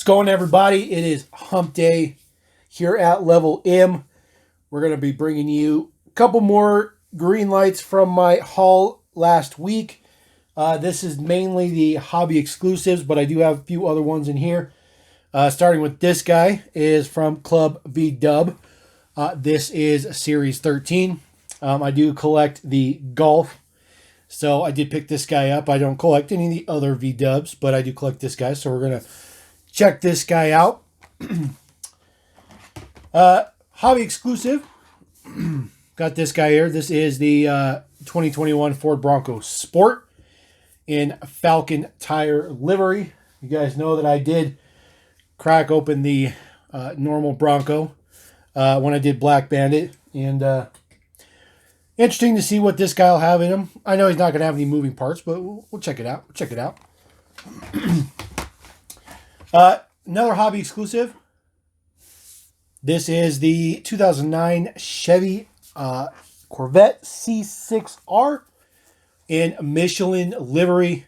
What's going on, everybody? It is hump day here at Level M. We're going to be bringing you a couple more green lights from my haul last week. This is mainly the hobby exclusives, but I do have a few other ones in here. Starting with this guy is from Club V Dub. This is Series 13. I do collect the Golf, so I did pick this guy up. I don't collect any of the other V Dubs, but I do collect this guy, so we're going to check this guy out. Hobby exclusive. Got this guy here. This is the 2021 Ford Bronco Sport in Falcon tire livery. You guys know that I did crack open the normal Bronco when I did Black Bandit, and interesting to see what this guy will have in him. I know he's not going to have any moving parts, but we'll check it out. We'll check it out. Another hobby exclusive. This is the 2009 Chevy Corvette C6R in Michelin livery.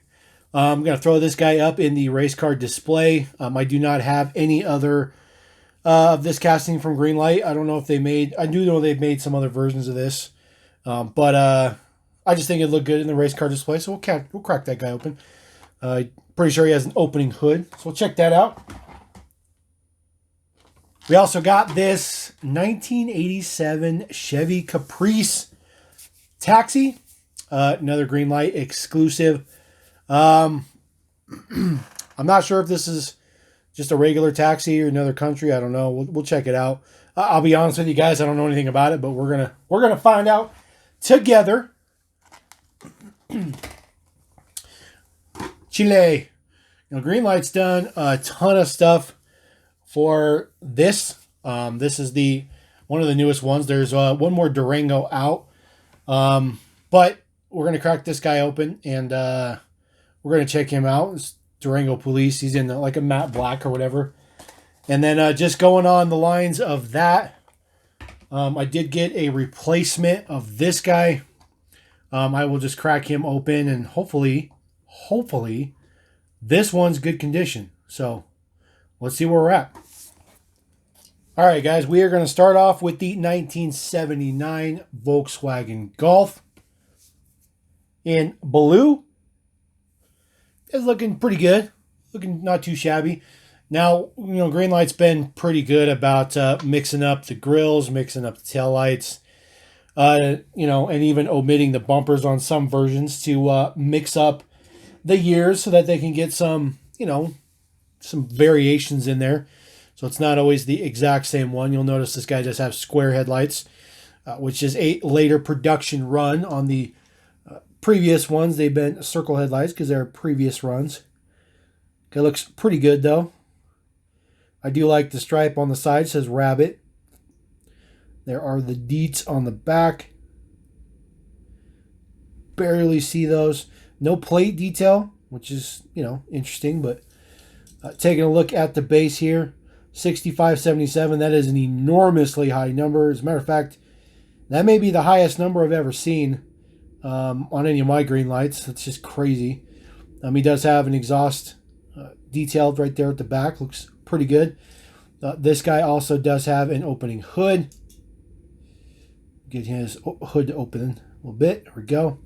I'm going to throw this guy up in the race car display. I do not have any other of this casting from Greenlight. I don't know if they made... I do know they've made some other versions of this. But I just think it looked good in the race car display, so we'll crack that guy open. Pretty sure he has an opening hood, so we'll check that out. We also got this 1987 Chevy Caprice Taxi, another Greenlight exclusive. I'm not sure if this is just a regular taxi or another country. I don't know. We'll check it out. I'll be honest with you guys, I don't know anything about it, but we're gonna find out together. Chile. Greenlight's done a ton of stuff for this. This is one of the newest ones. There's one more Durango out. But we're going to crack this guy open, and we're going to check him out. It's Durango Police. He's in like a matte black or whatever. And then just going on the lines of that, I did get a replacement of this guy. I will just crack him open, and hopefully this one's good condition. So let's see where we're at. All right, guys, we are going to start off with the 1979 Volkswagen Golf in blue. It's looking pretty good, looking not too shabby. Now, Greenlight's been pretty good about mixing up the grills, mixing up the taillights, and even omitting the bumpers on some versions to mix up the years so that they can get some variations in there. So it's not always the exact same one. You'll notice this guy does have square headlights, which is a later production run. On the previous ones, they've been circle headlights because they're previous runs. It looks pretty good, though. I do like the stripe on the side. It says Rabbit. There are the deets on the back. Barely see those. No plate detail, which is, interesting. But taking a look at the base here, 6577, that is an enormously high number. As a matter of fact, that may be the highest number I've ever seen on any of my Greenlights. That's just crazy. He does have an exhaust detailed right there at the back. Looks pretty good. This guy also does have an opening hood. Get his hood to open a little bit. There we go.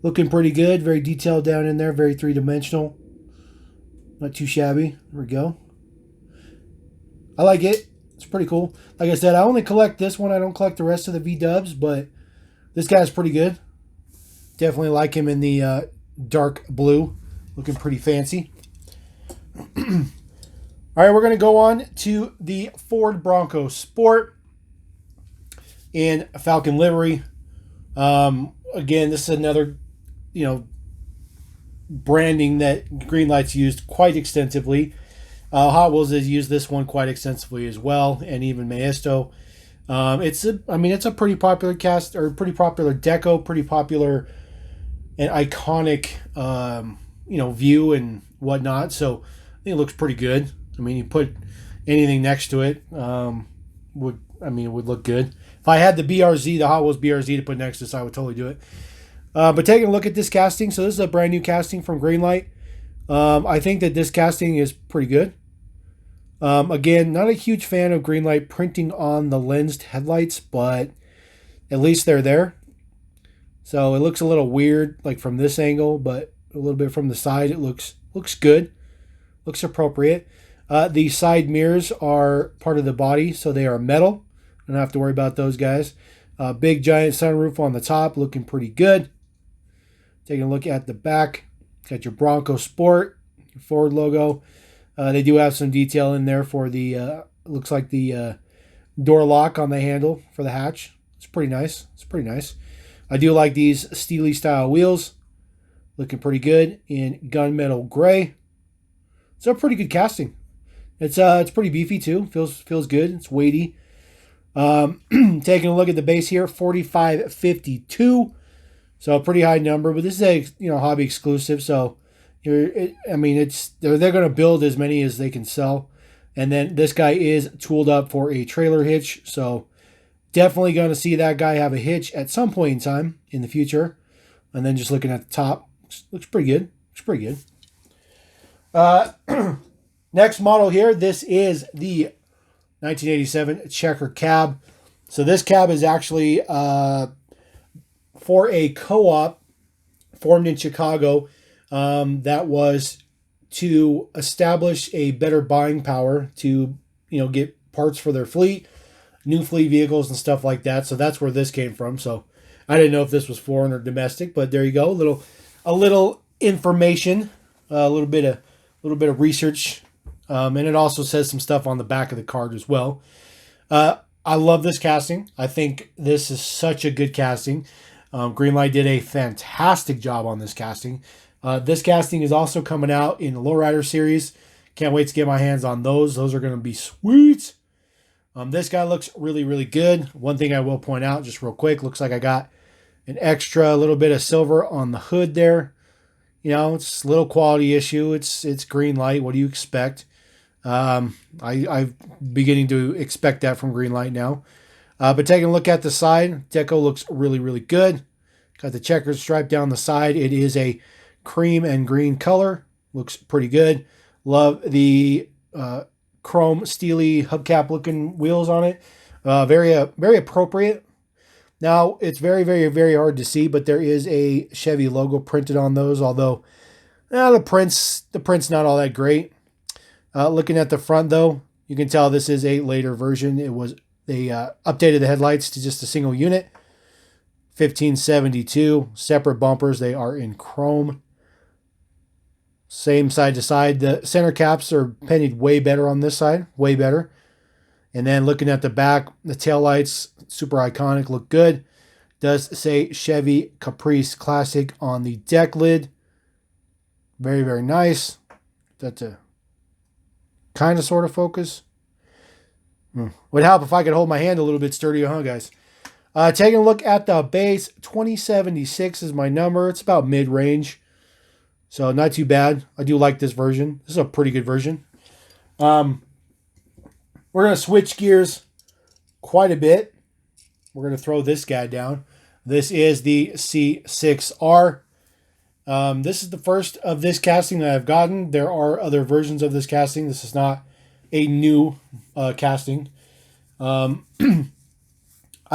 Looking pretty good. Very detailed down in there. Very three-dimensional. Not too shabby. There we go. I like it. It's pretty cool. Like I said, I only collect this one. I don't collect the rest of the V-dubs, but this guy's pretty good. Definitely like him in the dark blue. Looking pretty fancy. All right, we're going to go on to the Ford Bronco Sport in Falcon livery. Again, this is another, branding that Greenlight's used quite extensively. Hot Wheels has used this one quite extensively as well, and even Maesto. It's a pretty popular cast, or pretty popular deco, pretty popular and iconic, view and whatnot. So I think it looks pretty good. You put anything next to it, it would look good. If I had the BRZ, the Hot Wheels BRZ to put next to this, I would totally do it. But taking a look at this casting, so this is a brand new casting from Greenlight. I think that this casting is pretty good. Again, not a huge fan of Greenlight printing on the lensed headlights, but at least they're there. So it looks a little weird, like from this angle, but a little bit from the side, it looks good, looks appropriate. The side mirrors are part of the body, so they are metal. I don't have to worry about those guys. Big giant sunroof on the top, looking pretty good. Taking a look at the back, got your Bronco Sport, your Ford logo. They do have some detail in there for the, looks like the door lock on the handle for the hatch. It's pretty nice. It's pretty nice. I do like these Steely style wheels. Looking pretty good in gunmetal gray. It's a pretty good casting. It's pretty beefy too. Feels good. It's weighty. Taking a look at the base here, 4552. So a pretty high number, but this is a hobby exclusive. So they're going to build as many as they can sell. And then this guy is tooled up for a trailer hitch. So definitely going to see that guy have a hitch at some point in time in the future. And then just looking at the top, looks pretty good. Looks pretty good. Next model here, this is the 1987 Checker cab. So this cab is actually for a co-op formed in Chicago that was to establish a better buying power to get parts for their fleet, new fleet vehicles and stuff like that. So that's where this came from. So I didn't know if this was foreign or domestic, but there you go. A little information, a little bit of research, and it also says some stuff on the back of the card as well. I love this casting. I think this is such a good casting. Greenlight did a fantastic job on this casting. This casting is also coming out in the Lowrider series. Can't wait to get my hands on those. Those are going to be sweet. This guy looks really, really good. One thing I will point out just real quick, looks like I got an extra little bit of silver on the hood there. It's a little quality issue. It's Greenlight. What do you expect? I'm beginning to expect that from Greenlight now. But taking a look at the side, deco looks really, really good. Got the checkered stripe down the side. It is a cream and green color. Looks pretty good. Love the chrome steely hubcap looking wheels on it. Very appropriate. Now it's very, very, very hard to see, but there is a Chevy logo printed on those. Although the print's not all that great. Looking at the front though, you can tell this is a later version. They updated the headlights to just a single unit. 1572 separate bumpers. They are in chrome. Same side to side. The center caps are painted way better on this side. Way better. And then looking at the back, the taillights, super iconic, look good. Does say Chevy Caprice Classic on the deck lid. Very, very nice. That's a kind of sort of focus. Would help if I could hold my hand a little bit sturdier, huh, guys? Taking a look at the base, 2076 is my number. It's about mid-range. So not too bad. I do like this version. This is a pretty good version. We're going to switch gears quite a bit. We're going to throw this guy down. This is the C6R. This is the first of this casting that I've gotten. There are other versions of this casting. This is not a new casting. I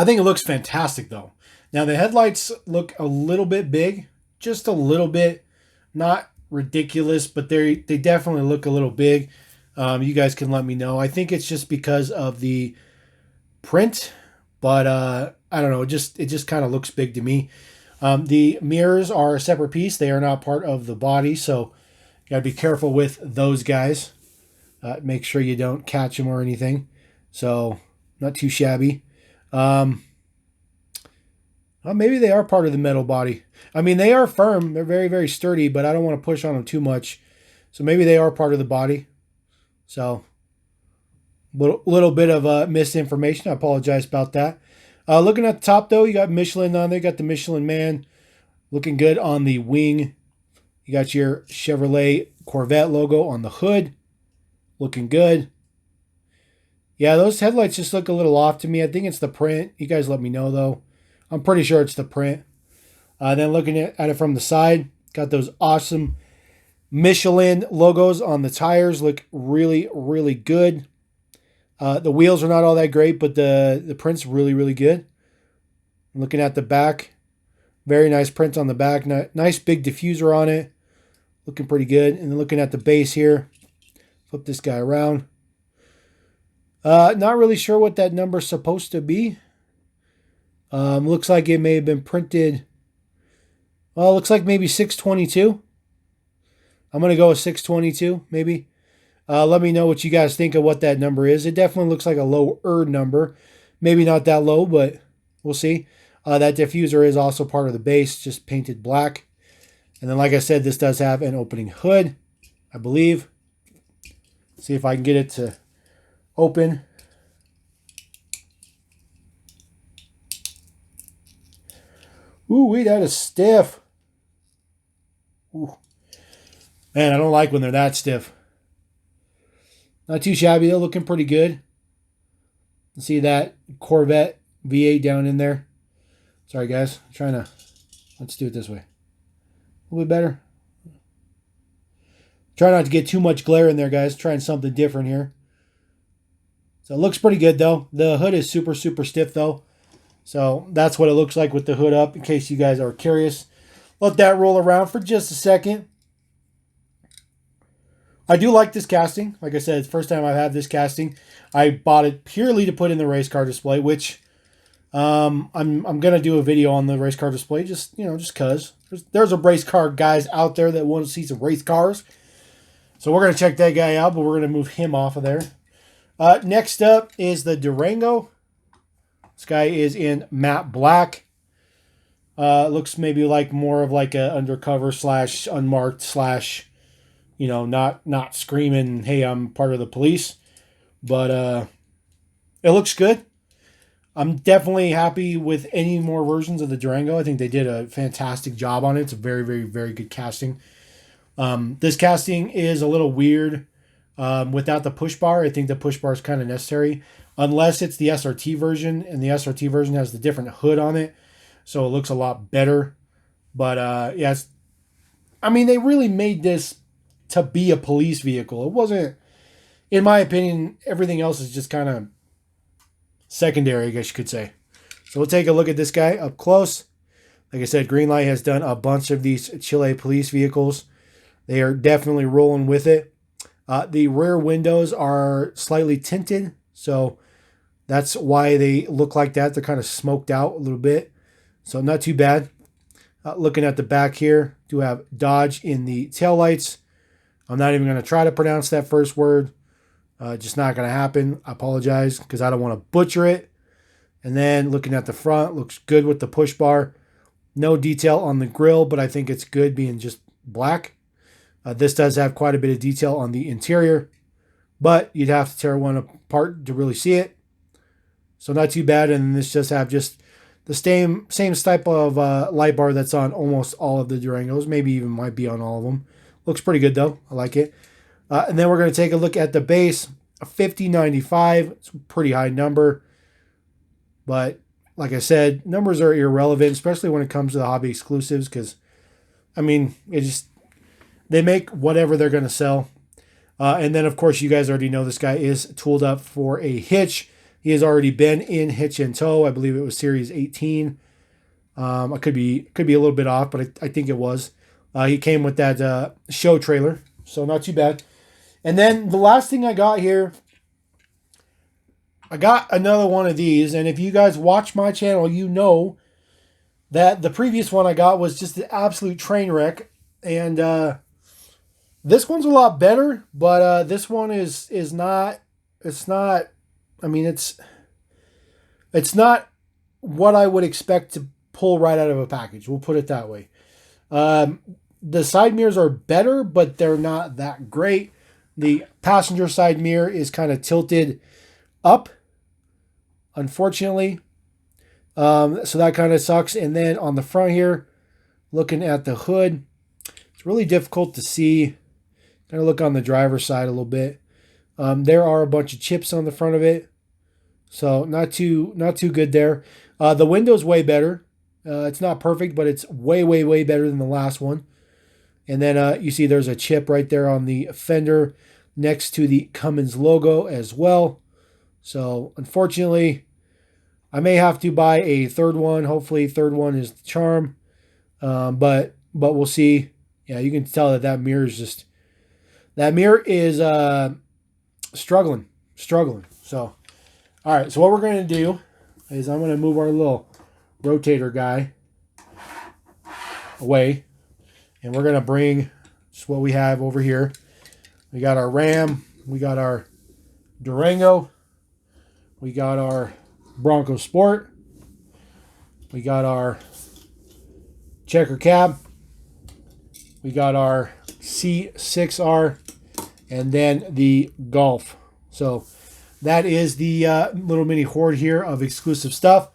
think it looks fantastic, though. Now, the headlights look a little bit big. Just a little bit. Not ridiculous, but they definitely look a little big. You guys can let me know. I think it's just because of the print, but I don't know. It just kind of looks big to me. The mirrors are a separate piece. They are not part of the body, so you got to be careful with those guys. Make sure you don't catch them or anything. So not too shabby. Well, maybe they are part of the metal body. I mean, they are firm. They're very, very sturdy, but I don't want to push on them too much. So maybe they are part of the body. So little bit of misinformation. I apologize about that. Looking at the top, though, you got Michelin on there. You got the Michelin Man looking good on the wing. You got your Chevrolet Corvette logo on the hood. Looking good. Yeah, those headlights just look a little off to me. I think it's the print. You guys let me know, though. I'm pretty sure it's the print. Then looking at it from the side, got those awesome Michelin logos on the tires look really, really good. The wheels are not all that great, but the print's really, really good. Looking at the back, very nice print on the back. Nice big diffuser on it. Looking pretty good. And then looking at the base here, flip this guy around. Not really sure what that number's supposed to be. Looks like it may have been printed. Well, it looks like maybe 622. I'm going to go with 622, maybe. Let me know what you guys think of what that number is. It definitely looks like a lower number. Maybe not that low, but we'll see. That diffuser is also part of the base, just painted black. And then, like I said, this does have an opening hood, I believe. See if I can get it to open. Ooh, that is stiff. Ooh. Man, I don't like when they're that stiff. Not too shabby, though. Looking pretty good. See that Corvette V8 down in there. Sorry, guys. Let's do it this way. A little bit better. Try not to get too much glare in there, guys. Trying something different here. So it looks pretty good, though. The hood is super, super stiff, though. So that's what it looks like with the hood up, in case you guys are curious. Let that roll around for just a second. I do like this casting. Like I said, it's the first time I've had this casting. I bought it purely to put in the race car display, which I'm gonna do a video on the race car display, just cause there's a race car guys out there that want to see some race cars. So we're gonna check that guy out, but we're gonna move him off of there. Next up is the Durango. This guy is in matte black. Looks maybe like more of like a undercover / unmarked / not screaming, hey, I'm part of the police. But it looks good. I'm definitely happy with any more versions of the Durango. I think they did a fantastic job on it. It's a very, very, very good casting. This casting is a little weird without the push bar. I think the push bar is kind of necessary. Unless it's the SRT version, and the SRT version has the different hood on it. So it looks a lot better. But yeah, they really made this to be a police vehicle. It wasn't, in my opinion, everything else is just kind of secondary, I guess you could say. So we'll take a look at this guy up close. Like I said, Greenlight has done a bunch of these Chile police vehicles. They are definitely rolling with it. The rear windows are slightly tinted, so that's why they look like that. They're kind of smoked out a little bit, so not too bad. Looking at the back here, do have Dodge in the taillights. I'm not even going to try to pronounce that first word. Just not going to happen. I apologize because I don't want to butcher it. And then looking at the front, looks good with the push bar. No detail on the grille, but I think it's good being just black. This does have quite a bit of detail on the interior, but you'd have to tear one apart to really see it. So not too bad. And this just have the same type of light bar that's on almost all of the Durangos. Maybe even might be on all of them. Looks pretty good though. I like it. And then we're going to take a look at the base. A 5095. It's a pretty high number. But like I said, numbers are irrelevant, especially when it comes to the hobby exclusives, because they make whatever they're going to sell. And then of course you guys already know this guy is tooled up for a hitch. He has already been in hitch and tow. I believe it was series 18. I could be a little bit off, but I think it was. He came with that show trailer, so not too bad. And then the last thing I got here, I got another one of these. And if you guys watch my channel, you know that the previous one I got was just an absolute train wreck. And this one's a lot better, but this one is not. It's not. It's not what I would expect to pull right out of a package. We'll put it that way. The side mirrors are better, but they're not that great. The passenger side mirror is kind of tilted up, unfortunately. So that kind of sucks. And then on the front here, looking at the hood, it's really difficult to see. Kind of look on the driver's side a little bit. There are a bunch of chips on the front of it, so not too good there. The window's way better. It's not perfect, but it's way, way, way better than the last one. And then you see there's a chip right there on the fender next to the Cummins logo as well. So unfortunately, I may have to buy a third one. Hopefully third one is the charm. But we'll see. Yeah, you can tell that that mirror is just, that mirror is struggling. So, all right. So what we're going to do is I'm going to move our little rotator guy away. And we're going to bring just what we have over here. We got our Ram. We got our Durango. We got our Bronco Sport. We got our checker cab. We got our C6R. And then the Golf. So that is the little mini hoard here of exclusive stuff.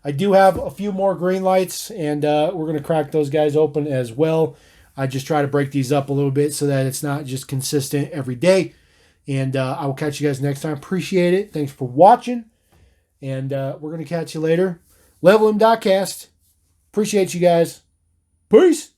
I do have a few more Greenlights, and we're going to crack those guys open as well. I just try to break these up a little bit so that it's not just consistent every day. And I will catch you guys next time. Appreciate it. Thanks for watching. And we're going to catch you later. Level M.cast. Appreciate you guys. Peace.